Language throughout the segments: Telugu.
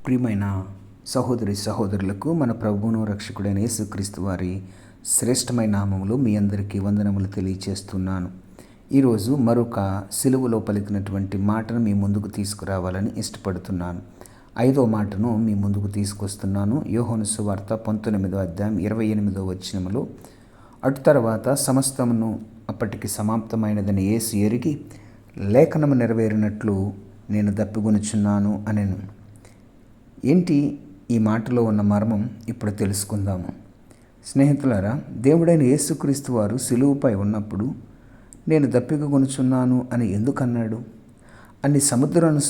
ప్రియమైన సహోదరి సహోదరులకు మన ప్రభువును రక్షకుడైన యేసుక్రీస్తు వారి శ్రేష్టమైన నామములో మీ అందరికీ వందనములు తెలియచేస్తున్నాను. ఈరోజు మరొక సిలువలో పలికినటువంటి మాటను మీ ముందుకు తీసుకురావాలని ఇష్టపడుతున్నాను. 5వ మాటను మీ ముందుకు తీసుకొస్తున్నాను. యోహాను సువార్త 19వ అధ్యాయం 28వ వచనములో, అటు తర్వాత సమస్తమును అప్పటికి సమాప్తమైనదని యేసు ఎరిగి లేఖనము నెరవేరినట్లు నేను దప్పిగొనుచున్నాను అనెను. ఏంటి ఈ మాటలో ఉన్న మర్మం? ఇప్పుడు తెలుసుకుందాము. స్నేహితులారా, దేవుడైన యేసుక్రీస్తు వారు సిలువపై ఉన్నప్పుడు నేను దప్పిగొనుచున్నాను అని ఎందుకన్నాడు? అన్ని సముద్రాలను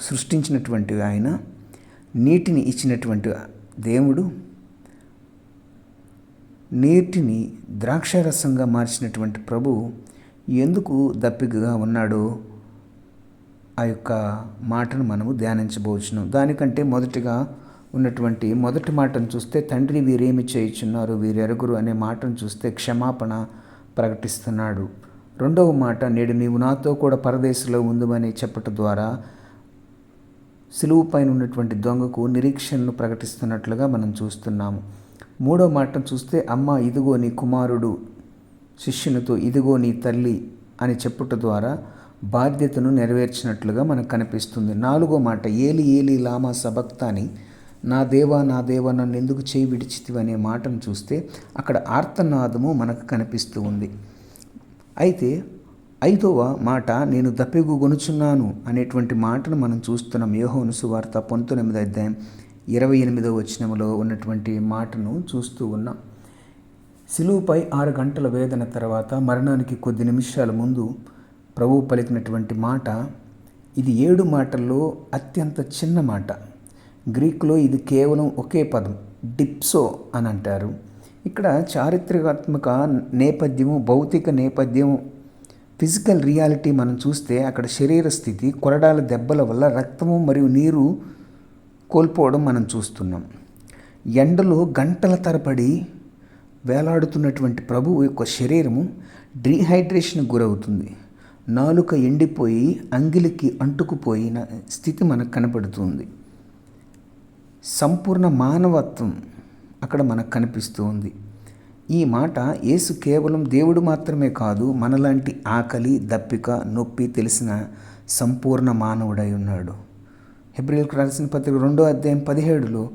సృష్టించినటువంటి ఆయన, నీటిని ఇచ్చినటువంటి దేవుడు, నీటిని ద్రాక్షారసంగా మార్చినటువంటి ప్రభు ఎందుకు దప్పికగా ఉన్నాడో ఆ యొక్క మాటను మనము ధ్యానించబోచున్నాం. దానికంటే మొదటిగా ఉన్నటువంటి మొదటి మాటను చూస్తే, తండ్రి వీరేమి చేయుచున్నారు వీరెరుగురు అనే మాటను చూస్తే క్షమాపణ ప్రకటిస్తున్నాడు. రెండవ మాట, నేడు నీవు నాతో కూడా పరదేశంలో ఉందుమని చెప్పటం ద్వారా సిలువు పైన ఉన్నటువంటి దొంగకు నిరీక్షణను ప్రకటిస్తున్నట్లుగా మనం చూస్తున్నాము. మూడవ మాటను చూస్తే, అమ్మ ఇదిగో నీ కుమారుడు, శిష్యునితో ఇదిగో నీ తల్లి అని చెప్పుట ద్వారా బాధ్యతను నెరవేర్చినట్లుగా మనకు కనిపిస్తుంది. నాలుగో మాట, ఏలి ఏలి లామా సబక్తాని, నా దేవా నన్ను ఎందుకు చేయి విడిచితివి అనే మాటను చూస్తే అక్కడ ఆర్తనాదము మనకు కనిపిస్తూ ఉంది. అయితే 5వ మాట, నేను దప్పిగొనుచున్నాను అనేటువంటి మాటను మనం చూస్తున్నాం. యోహాను సువార్త 19వ అధ్యాయం 28వ వచనములో ఉన్నటువంటి మాటను చూస్తూ ఉన్నాం. సిలువుపై 6 గంటల వేదన తర్వాత మరణానికి కొద్ది నిమిషాల ముందు ప్రభువు పలికినటువంటి మాట, ఇది 7 మాటల్లో అత్యంత చిన్న మాట. గ్రీకులో ఇది కేవలం ఒకే పదం, డిప్సో అని అంటారు. ఇక్కడ చారిత్రాత్మక నేపథ్యము, భౌతిక నేపథ్యం, ఫిజికల్ రియాలిటీ మనం చూస్తే అక్కడ శరీర స్థితి, కొరడాల దెబ్బల వల్ల రక్తము మరియు నీరు కోల్పోవడం మనం చూస్తున్నాం. ఎండలో గంటల తరబడి వేలాడుతున్నటువంటి ప్రభువు యొక్క శరీరము డీహైడ్రేషన్కి గురవుతుంది. నాలుక ఎండిపోయి అంగిలికి అంటుకుపోయిన స్థితి మనకు కనపడుతుంది. సంపూర్ణ మానవత్వం అక్కడ మనకు కనిపిస్తూ ఉంది. ఈ మాట, యేసు కేవలం దేవుడు మాత్రమే కాదు, మనలాంటి ఆకలి, దప్పిక, నొప్పి తెలిసిన సంపూర్ణ మానవుడై ఉన్నాడు. హెబ్రీయులకు రాసిన పత్రిక 2వ అధ్యాయం 17లో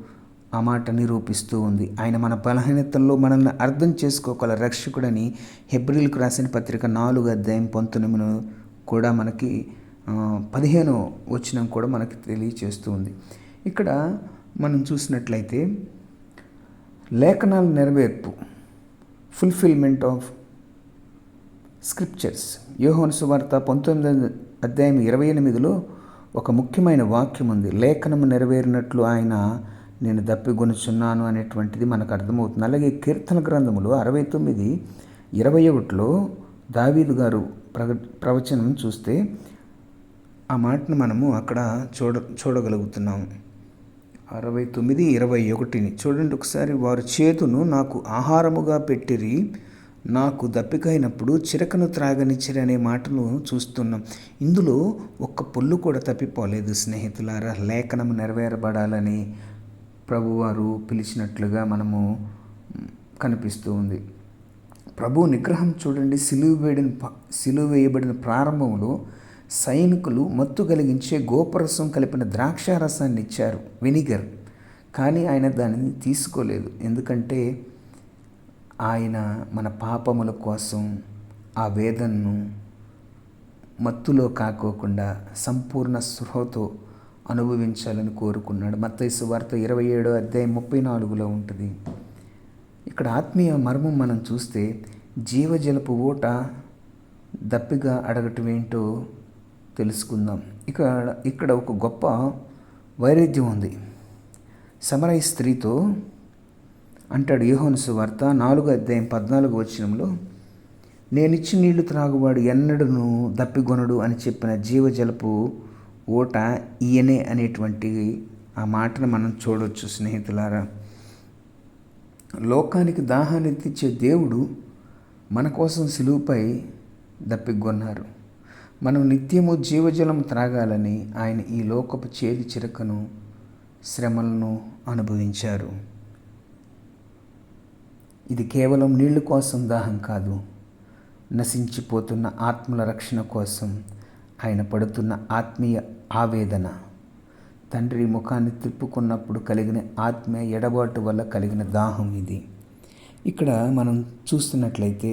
ఆ మాట నిరూపిస్తూ ఉంది. ఆయన మన బలహీనతల్లో మనల్ని అర్థం చేసుకోగల రక్షకుడని హెబ్రీయులకు రాసిన పత్రిక 4వ అధ్యాయం 19 కూడా మనకి 15వ వచనం కూడా మనకి తెలియచేస్తూ ఉంది. ఇక్కడ మనం చూసినట్లయితే లేఖనాల నెరవేర్పు, ఫుల్ఫిల్మెంట్ ఆఫ్ స్క్రిప్చర్స్. యోహాను సువార్త 19వ అధ్యాయం 28లో ఒక ముఖ్యమైన వాక్యం ఉంది. లేఖనము నెరవేరినట్లు ఆయన నేను దప్పిగొనుచున్నాను అనేటువంటిది మనకు అర్థమవుతుంది. అలాగే కీర్తన గ్రంథములో 69:21లో దావీదు గారు ప్రవచనం చూస్తే ఆ మాటను మనము అక్కడ చూడగలుగుతున్నాము. 69:21 చూడండి ఒకసారి. వారు చేతును నాకు ఆహారముగా పెట్టిరి, నాకు దప్పికైనప్పుడు చిరకను త్రాగనిచ్చిరి అనే మాటను చూస్తున్నాం. ఇందులో ఒక్క పొల్లు కూడా తప్పిపోలేదు స్నేహితులారా. లేఖనము నెరవేరబడాలని ప్రభువారు పిలిచినట్లుగా మనము కనిపిస్తూ ఉంది. ప్రభు నిగ్రహం చూడండి. సిలువ వేయబడిన ప్రారంభంలో సైనికులు మత్తు కలిగించే గోపరసం కలిపిన ద్రాక్షారసాన్ని ఇచ్చారు, వెనిగర్. కానీ ఆయన దానిని తీసుకోలేదు. ఎందుకంటే ఆయన మన పాపముల కోసం ఆ వేదనను మత్తులో కాకోకుండా సంపూర్ణ స్పృహతో అనుభవించాలని కోరుకున్నాడు. మత్తయి సువార్త 27వ అధ్యాయం 34లో ఉంటుంది. ఇక్కడ ఆత్మీయ మర్మం మనం చూస్తే జీవజలపు ఊట దప్పిగా అడగటం ఏంటో తెలుసుకుందాం. ఇక్కడ ఒక గొప్ప వైరుధ్యం ఉంది. సమరయ స్త్రీతో అంటాడు యోహాను సువార్త 4వ అధ్యాయం 14వ వచనంలో, నేనిచ్చి నీళ్లు త్రాగువాడు ఎన్నడూను దప్పిగొనడు అని చెప్పిన జీవజలపు ఓట ఈయనే అనేటువంటి ఆ మాటను మనం చూడవచ్చు స్నేహితులారా. లోకానికి దాహాన్ని తెచ్చే దేవుడు మన కోసం సిలువుపై దప్పిగొన్నారు. మనం నిత్యము జీవజలం త్రాగాలని ఆయన ఈ లోకపు చేదు చిరకను శ్రమలను అనుభవించారు. ఇది కేవలం నీళ్ల కోసం దాహం కాదు, నశించిపోతున్న ఆత్మల రక్షణ కోసం ఆయన పడుతున్న ఆత్మీయ ఆవేదన, తండ్రి ముఖాన్ని తిప్పుకున్నప్పుడు కలిగిన ఆత్మీయ ఎడబాటు వల్ల కలిగిన దాహం ఇది. ఇక్కడ మనం చూస్తున్నట్లయితే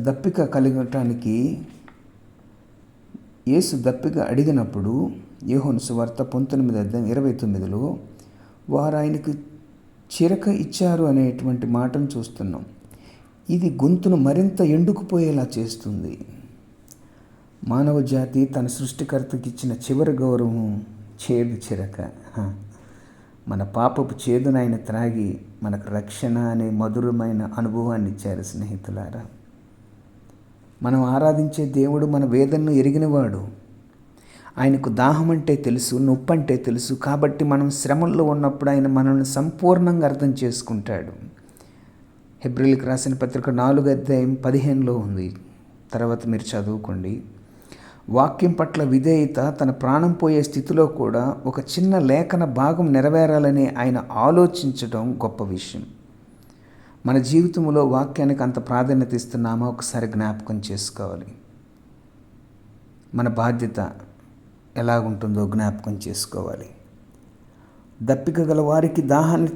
దప్పిక కలగటానికి యేసు దప్పిక అడిగినప్పుడు యోహాను సువార్త 19:29లో వారు ఆయనకు చిరక ఇచ్చారు అనేటువంటి మాటను చూస్తున్నాం. ఇది గొంతును మరింత ఎండుకుపోయేలా చేస్తుంది. మానవ జాతి తన సృష్టికర్తకి ఇచ్చిన చివరి గౌరవం చేదు చిరక. మన పాపపు చేదును ఆయన త్రాగి మనకు రక్షణ అనే మధురమైన అనుభవాన్ని ఇచ్చారు. స్నేహితులారా, మనం ఆరాధించే దేవుడు మన వేదనను ఎరిగినవాడు. ఆయనకు దాహం అంటే తెలుసు, నొప్పి అంటే తెలుసు. కాబట్టి మనం శ్రమల్లో ఉన్నప్పుడు ఆయన మనల్ని సంపూర్ణంగా అర్థం చేసుకుంటాడు. హెబ్రీయులకు రాసిన పత్రిక 4:15లో ఉంది. తర్వాత మీరు చదువుకోండి. వాక్యం పట్ల విధేయత, తన ప్రాణం పోయే స్థితిలో కూడా ఒక చిన్న లేఖన భాగం నెరవేరాలని ఆయన ఆలోచించడం గొప్ప విషయం. మన జీవితంలో వాక్యానికి అంత ప్రాధాన్యత ఇస్తున్నామా ఒకసారి జ్ఞాపకం చేసుకోవాలి. మన బాధ్యత ఎలాగుంటుందో జ్ఞాపకం చేసుకోవాలి. దప్పిక గల వారికి దాహాన్ని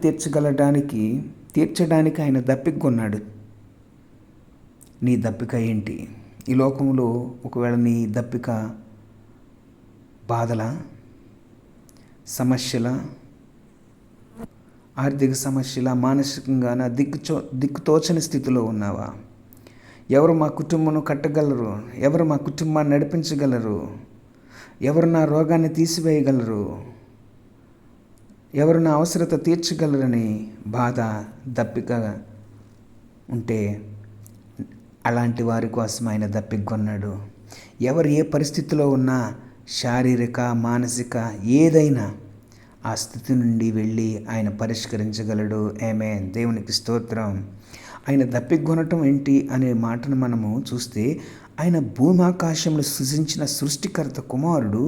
తీర్చడానికి ఆయన దప్పిక కొన్నాడు. నీ దప్పిక ఏంటి? ఈ లోకంలో ఒకవేళ నీ దప్పిక బాధల, సమస్యల, ఆర్థిక సమస్యల, మానసికంగా దిక్కుతోచని స్థితిలో ఉన్నావా? ఎవరు మా కుటుంబం కట్టగలరు? ఎవరు మా కుటుంబాన్ని నడిపించగలరు? ఎవరు నా రోగాన్ని తీసివేయగలరు? ఎవరు నా అవసరత తీర్చగలరని బాధ, దప్పిక ఉంటే అలాంటి వారి కోసం ఆయన దప్పిక కొన్నాడు. ఎవరు ఏ పరిస్థితిలో ఉన్నా, శారీరక, మానసిక ఏదైనా ఆ స్థితి నుండి వెళ్ళి ఆయన పరిష్కరించగలడు. ఆమేన్. దేవునికి స్తోత్రం. ఆయన దప్పిక కొనటం ఏంటి అనే మాటను మనము చూస్తే, ఆయన భూమాకాశంలో సృజించిన సృష్టికర్త కుమారుడు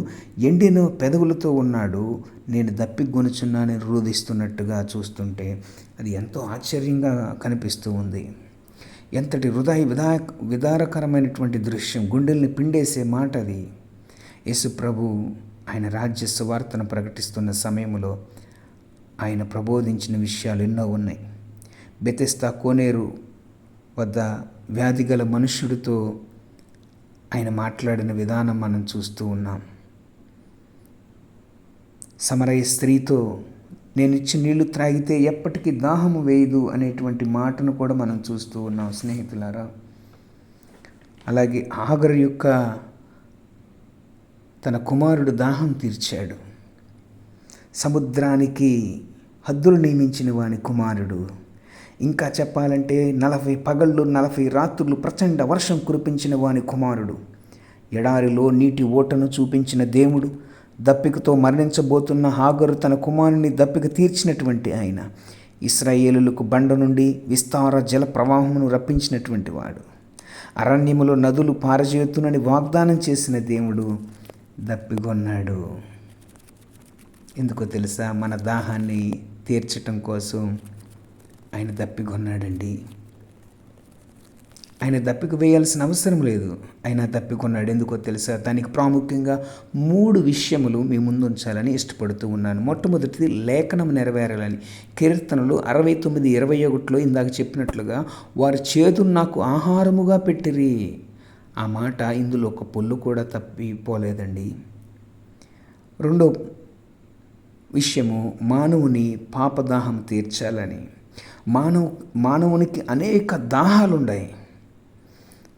ఎండిన పెదవులతో ఉన్నాడు. నేను దప్పిక కొనుచున్నానని రోధిస్తున్నట్టుగా చూస్తుంటే అది ఎంతో ఆశ్చర్యంగా కనిపిస్తూ ఉంది. ఎంతటి విదారకరమైనటువంటి దృశ్యం, గుండెల్ని పిండేసే మాట అది. యేసు ప్రభు ఆయన రాజ్య సువార్తను ప్రకటిస్తున్న సమయంలో ఆయన ప్రబోధించిన విషయాలు ఎన్నో ఉన్నాయి. బెతెస్దా కోనేరు వద్ద వ్యాధిగల మనుష్యుడితో ఆయన మాట్లాడిన విధానం మనం చూస్తూ ఉన్నాం. సమరయ స్త్రీతో నేను ఇచ్చిన నీళ్లు త్రాగితే ఎప్పటికీ దాహము వేయదు అనేటువంటి మాటను కూడా మనం చూస్తూ ఉన్నాం. స్నేహితులారా, అలాగే ఆగరు యొక్క తన కుమారుడు దాహం తీర్చాడు. సముద్రానికి హద్దులు నియమించిన వాని కుమారుడు. ఇంకా చెప్పాలంటే 40 పగళ్ళు 40 రాత్రులు ప్రచండ వర్షం కురిపించిన వాని కుమారుడు. ఎడారిలో నీటి ఓటను చూపించిన దేవుడు. దప్పికతో మరణించబోతున్న హాగరు తన కుమారుని దప్పిక తీర్చినటువంటి ఆయన. ఇశ్రాయేలులకు బండ నుండి విస్తార జల ప్రవాహమును రప్పించినటువంటి వాడు. అరణ్యములో నదులు పారజేతునని వాగ్దానం చేసిన దేవుడు దప్పికొన్నాడు. ఎందుకో తెలుసా? మన దాహాన్ని తీర్చటం కోసం ఆయన దప్పికొన్నాడండి. ఆయన దప్పిక వేయాల్సిన అవసరం లేదు, ఆయన దప్పికొన్నాడు. ఎందుకో తెలుసా? దానికి ప్రాముఖ్యంగా 3 విషయములు మీ ముందు ఉంచాలని ఇష్టపడుతూ ఉన్నాను. మొట్టమొదటిది లేఖనం నెరవేరాలని. కీర్తనలు 69:21లో ఇందాక చెప్పినట్లుగా వారి చేతులు నాకు ఆహారముగా పెట్టిరి. ఆ మాట ఇందులో ఒక పొల్లు కూడా తప్పిపోలేదండి. రెండో విషయము మానవుని పాపదాహం తీర్చాలని. మానవునికి అనేక దాహాలు ఉన్నాయి.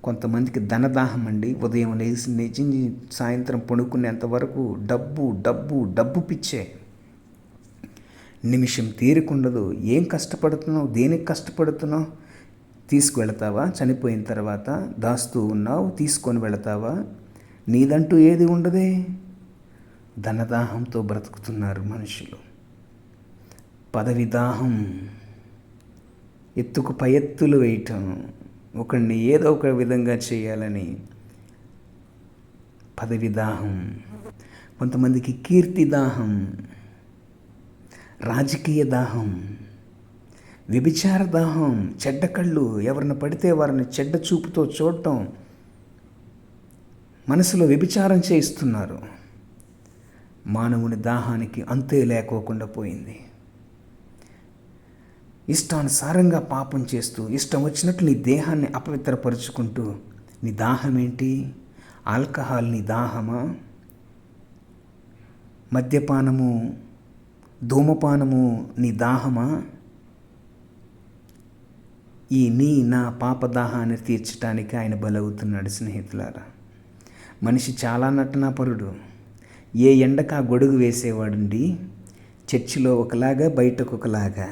కొంతమందికి ధనదాహం అండి. ఉదయం లేచి నిజంగా సాయంత్రం పడుకునేంత వరకు డబ్బు పిచ్చే. నిమిషం తీరికుండదు. ఏం కష్టపడుతున్నావు? దేనికి కష్టపడుతున్నావు? తీసుకువెళతావా? చనిపోయిన తర్వాత దాస్తూ ఉన్నావు, తీసుకొని వెళతావా? నీదంటూ ఏది ఉండదే. ధనదాహంతో బ్రతుకుతున్నారు మనుషులు. పదవి దాహం, ఎత్తుకు పై ఎత్తులు వేయటం, ఒకరిని ఏదో ఒక విధంగా చేయాలని పదవి దాహం. కొంతమందికి కీర్తి దాహం, రాజకీయ దాహం, వ్యభిచార దాహం, చెడ్డ కళ్ళు, ఎవరిని పడితే వారిని చెడ్డ చూపుతో చూడటం, మనసులో వ్యభిచారం చేయిస్తున్నారు. మానవుని దాహానికి అంతే లేకోకుండా పోయింది. ఇష్టానుసారంగా పాపం చేస్తూ, ఇష్టం వచ్చినట్లు నీ దేహాన్ని అపవిత్రపరుచుకుంటూ, నీ దాహం ఏంటి? ఆల్కహాల్ నీ దాహమా? మద్యపానము, ధూమపానము నీ దాహమా? ఈ నా పాపదాహాన్ని తీర్చడానికి ఆయన బలవుతున్నాడు. స్నేహితులారా, మనిషి చాలా నటనాపరుడు. ఏ ఎండకు ఆ గొడుగు వేసేవాడుండి, చర్చిలో ఒకలాగా, బయటకు ఒకలాగా,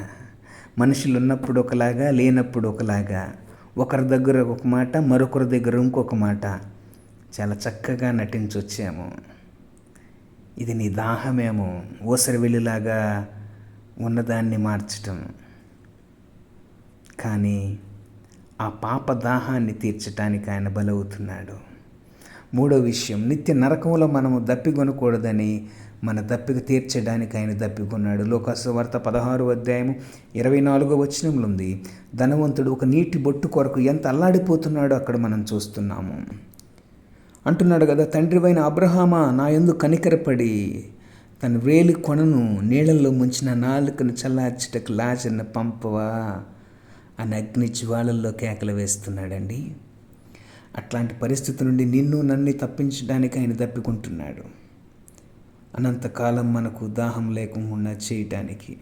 మనుషులు ఉన్నప్పుడు ఒకలాగా, లేనప్పుడు ఒకలాగా, ఒకరి దగ్గర ఒక మాట, మరొకరి దగ్గర ఇంకొక మాట, చాలా చక్కగా నటించొచ్చాము. ఇది నీ దాహమేమో, ఊసరి వెళ్ళిలాగా ఉన్నదాన్ని మార్చటం. కానీ ఆ పాప దాహాన్ని తీర్చడానికి ఆయన బలవుతున్నాడు. మూడో విషయం, నిత్య నరకంలో మనము దప్పికొనకూడదని మన దప్పిక తీర్చడానికి ఆయన దప్పికొన్నాడు. లోకాసు వార్త 16:24 ఉంది. ధనవంతుడు ఒక నీటి బొట్టు కొరకు ఎంత అల్లాడిపోతున్నాడో అక్కడ మనం చూస్తున్నాము. అంటున్నాడు కదా, తండ్రివైన అబ్రహామా, నా యందు కనికరపడి తన వేలి కొనను నీళ్ళల్లో ముంచిన నాలుకను చల్లార్చుటకు లాజర్ను పంపవా అని అగ్ని జ్వాలల్లో కేకలు వేస్తున్నాడండి. అట్లాంటి పరిస్థితి నుండి నిన్ను నన్ను తప్పించడానికి ఆయన తప్పికుంటున్నాడు. అనంతకాలం మనకు దాహం లేకుండా చేయటానికి.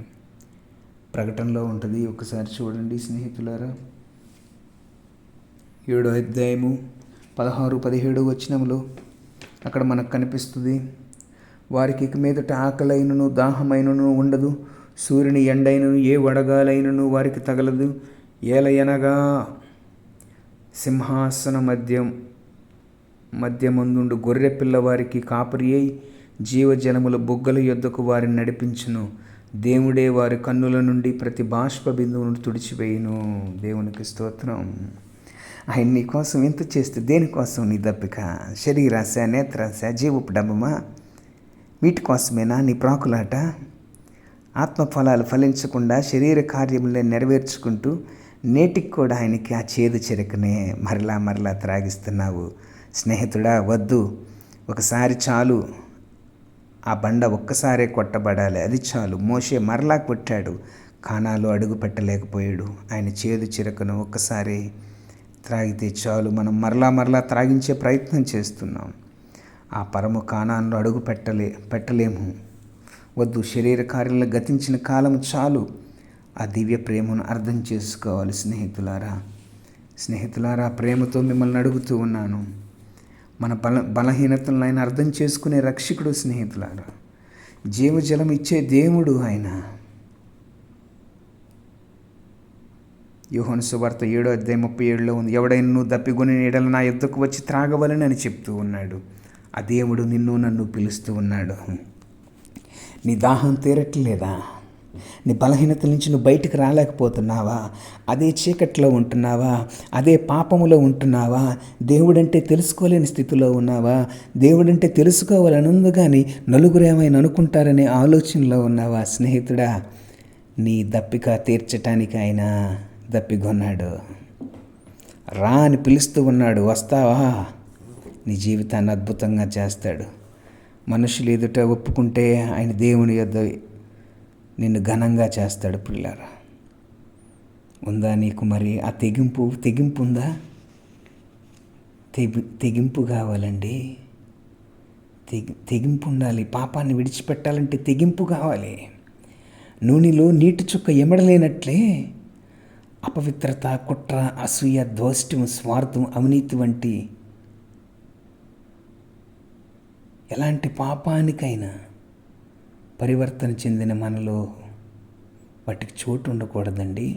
ప్రకటనలో ఉంటుంది, ఒకసారి చూడండి స్నేహితులారా, 7వ అధ్యాయము 16-17 అక్కడ మనకు కనిపిస్తుంది. వారికి ఇక మీదట ఆకలైనను దాహమైనను ఉండదు, సూర్యుని ఎండైనను ఏ వడగాలైనను వారికి తగలదు. ఏలయనగా సింహాసన మధ్యమందుండు గొర్రె పిల్లవారికి కాపరి అయి జీవజలముల బుగ్గల యొద్దకు వారిని నడిపించును. దేవుడే వారి కన్నుల నుండి ప్రతి బాష్ప బిందువును తుడిచివేయును. దేవునికి స్తోత్రం. ఆయన నీ కోసం ఎంత చేస్తే దేనికోసం నీ దప్పిక? శరీరాశ, నేత్రాశ, జీవపు డబ్బమా? వీటి కోసమేనా నీ ప్రాకులాట? ఆత్మఫలాలు ఫలించకుండా శరీర కార్యములే నెరవేర్చుకుంటూ నేటికి కూడా ఆయనకి ఆ చేదు చెరకనే మరలా త్రాగిస్తున్నావు. స్నేహితుడా, వద్దు. ఒకసారి చాలు, ఆ బండ ఒక్కసారే కొట్టబడాలి, అది చాలు. మోషే మరలా కొట్టాడు, కానాలో అడుగు పెట్టలేకపోయాడు. ఆయన చేదు చిరకను ఒక్కసారి త్రాగితే చాలు. మనం మరలా త్రాగించే ప్రయత్నం చేస్తున్నాం. ఆ పరమ కానాన్లో అడుగు పెట్టలేము. వద్దు. శరీర కార్యంలో గతించిన కాలం చాలు. ఆ దివ్య ప్రేమను అర్థం చేసుకోవాలి. స్నేహితులారా, ప్రేమతో మిమ్మల్ని అడుగుతూ ఉన్నాను. మన బలహీనతలను ఆయన అర్థం చేసుకునే రక్షకుడు. స్నేహితులారా, జీవజలం ఇచ్చే దేవుడు ఆయన. యోహాను సువార్త 7:37 ఉంది. ఎవడైనా దప్పిగొని నీడల నా యొద్దకు వచ్చి త్రాగవలని అని చెప్తూ ఉన్నాడు. ఆ దేవుడు నిన్ను నన్ను పిలుస్తూ ఉన్నాడు. నీ దాహం తీరట్లేదా? నీ బలహీనత నుంచి నువ్వు బయటికి రాలేకపోతున్నావా? అదే చీకట్లో ఉంటున్నావా? అదే పాపములో ఉంటున్నావా? దేవుడంటే తెలుసుకోలేని స్థితిలో ఉన్నావా? దేవుడంటే తెలుసుకోవాలని ఉంది కానీ నలుగురు ఏమైనా అనుకుంటారనే ఆలోచనలో ఉన్నావా? స్నేహితుడా, నీ దప్పిక తీర్చటానికి ఆయన దప్పికొన్నాడు. రా అని పిలుస్తూ ఉన్నాడు. వస్తావా? నీ జీవితాన్ని అద్భుతంగా చేస్తాడు. మనుషులు ఎదుట ఒప్పుకుంటే ఆయన దేవుని యొద్ద నిన్ను ఘనంగా చేస్తాడు. పిల్లారా, ఉందా నీకు మరి ఆ తెగింపు ఉందా? తెగింపు కావాలండి. తెగింపు ఉండాలి. పాపాన్ని విడిచిపెట్టాలంటే తెగింపు కావాలి. నూనెలో నీటి చుక్క ఎమడలేనట్లే అపవిత్రత, కుట్ర, అసూయ, దోష్టం, స్వార్థం, అవినీతి వంటి ఎలాంటి పాపానికైనా పరివర్తన చెందిన మనలో వాటికి చోటు ఉండకూడదండి.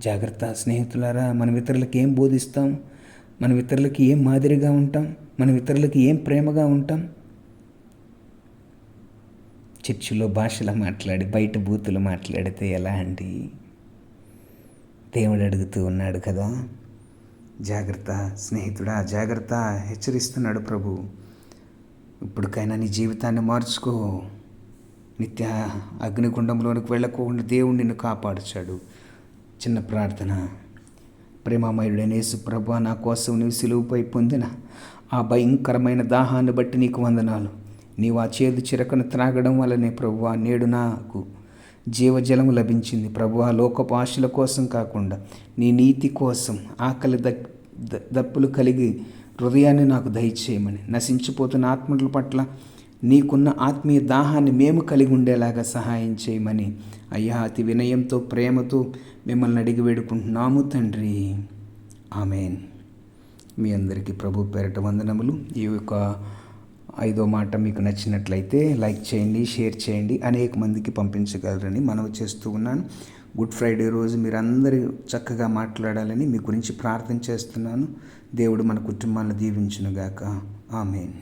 జాగ్రత్త స్నేహితులారా. మనం ఇతరులకు ఏం బోధిస్తాం? మనం ఇతరులకి ఏం మాదిరిగా ఉంటాం? మనం ఇతరులకి ఏం ప్రేమగా ఉంటాం? చర్చిలో భాషలు మాట్లాడి బయట బూతులు మాట్లాడితే ఎలా అండి? దేవుడు అడుగుతూ ఉన్నాడు కదా. జాగ్రత్త స్నేహితుడా, జాగ్రత్త, హెచ్చరిస్తున్నాడు ప్రభు. ఇప్పటికైనా నీ జీవితాన్ని మార్చుకో. నిత్య అగ్నిగుండంలోనికి వెళ్ళకుండా దేవుడు నిన్ను కాపాడుచాడు. చిన్న ప్రార్థన. ప్రేమమయుడైన యేసు ప్రభువా, నా కోసం నీవు సిలువుపై పొందిన ఆ భయంకరమైన దాహాన్ని బట్టి నీకు వందనాలు. నీవు ఆ చేదు చిరకను త్రాగడం వల్లనే ప్రభువా నేడు నాకు జీవజలము లభించింది. ప్రభువా, లోకపు ఆశల కోసం కాకుండా నీ నీతి కోసం ఆకలి దప్పులు కలిగి హృదయాన్ని నాకు దయచేయమని, నశించిపోతున్న ఆత్మల పట్ల నీకున్న ఆత్మీయ దాహాన్ని మేము కలిగి ఉండేలాగా సహాయం చేయమని అయ్యా అతి వినయంతో ప్రేమతో మిమ్మల్ని అడిగి వేడుకుంటున్నాము తండ్రి. ఆమెన్. మీ అందరికీ ప్రభు పేరిట వందనములు. ఈ యొక్క 5వ మాట మీకు నచ్చినట్లయితే లైక్ చేయండి, షేర్ చేయండి, అనేక మందికి పంపించగలరని మనవి చేస్తూ ఉన్నాను. గుడ్ ఫ్రైడే రోజు మీరందరూ చక్కగా మాట్లాడాలని మీ గురించి ప్రార్థన చేస్తున్నాను. దేవుడు మన కుటుంబాలను దీవించునుగాక. ఆమెన్.